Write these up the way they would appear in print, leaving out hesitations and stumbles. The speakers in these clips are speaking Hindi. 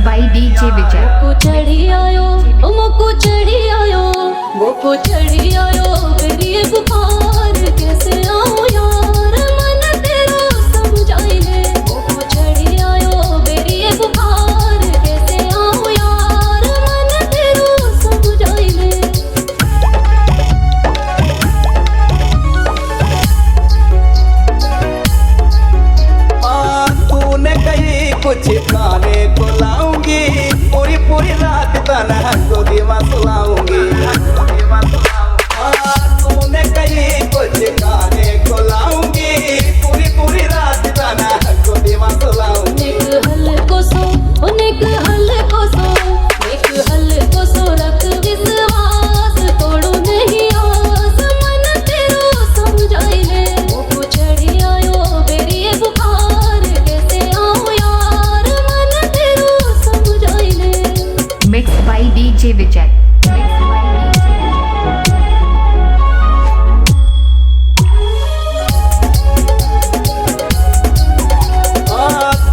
by DJ Vijay. मोको चढ़ी आयो, मोको चढ़ी आयो, मोको चढ़ी आयो मेरी ये बुखार कैसे आऊं यार मन तेरा समझाई ले। मोको चढ़ी आयो मेरी ये बुखार कैसे आऊं यार मन तेरा समझाई ले। तूने कही कुछ खाने को लाऊंगी, पूरी पूरी रात तन्हा को दीवा सुलाऊंगी। तूने कही कुछ खाने को लाऊंगी, पूरी पूरी रात तन्हा को दीवा सुलाऊंगी। नेक हल को सो, नेक हल को सो, नेक हल को सो रख विश्वास तोड़ो नहीं आस मन तेरा समझाई ले। मोको चढ़ी आयो मेरी ये बुखार कैसे आऊं यार मन तेरा समझाई ले। Mixed by DJ Vijay.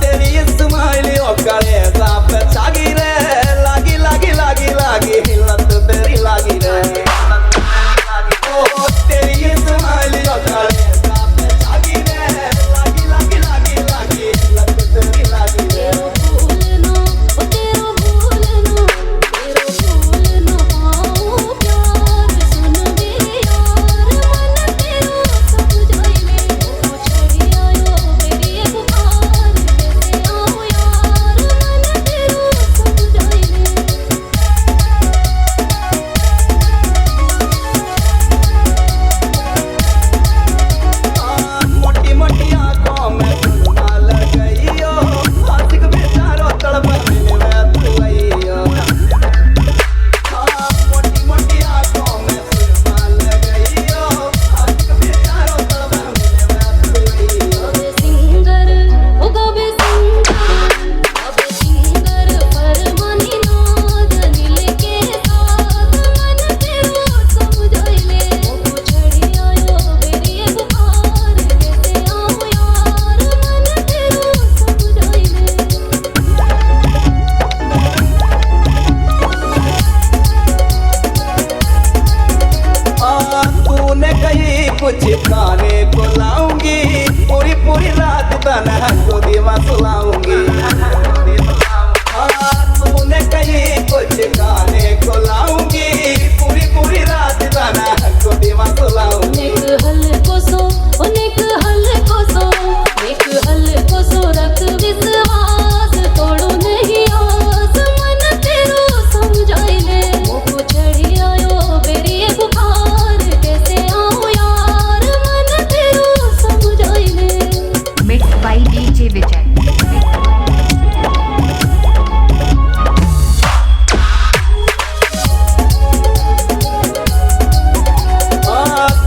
तेरी स्माइली ओ कलेजा पे छागी रे, लागी लागी लागी लागी हिलत तेरी लागी रे। ओ तेरी स्माइली ओ कलेजा पे छागी रे, लागी लागी लागी लागी हिलत तेरी लागी रे। भूलना ओ तेरा भूलना, तेरा भूलना पाऊं प्यार सुन मेरे यार मन तेरा समझाई ले। मोको चढ़ी आयो मेरी ये बुखार कैसे आऊं यार मन तेरा समझाई ले। मोटी मोटी आंखों में सुरमा लग गई हो, आशिक बेचारो तड़प मिले तू आई हो। मोटी मोटी आंखों में सुरमा लग गई हो, आशिक बेचारो तड़प मिले तू आई हो। गावे सिंगर ओ गावे सिंगर फरमानी नाद नीले के साथ मन तेरा समझाई ले। मोको चढ़ी आयो मेरी ये बुखार कैसे आऊं यार मन तेरा समझाई ले। तूने कही कुछ खाने को लाऊंगी, पूरी पूरी रात तन्हा को दीवा सुलाऊंगी। तूने कही कुछ खाने को लाऊंगी, पूरी पूरी रात तन्हा को दीवा सुलाऊंगी। नेक हल को सो, नेक हल को सो, नेक हल को सो रख विश्वास तोड़ो नहीं आस मन तेरा समझाई ले। मोको चढ़ी आयो मेरी ये बुखार कैसे आऊं यार मन तेरा समझाई ले। Mixed by DJ Vijay.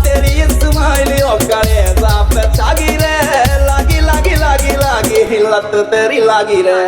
तेरी स्माइली ओ कलेजा पे छागी रे, लागी लागी लागी लागी हिलत तेरी लागी रे।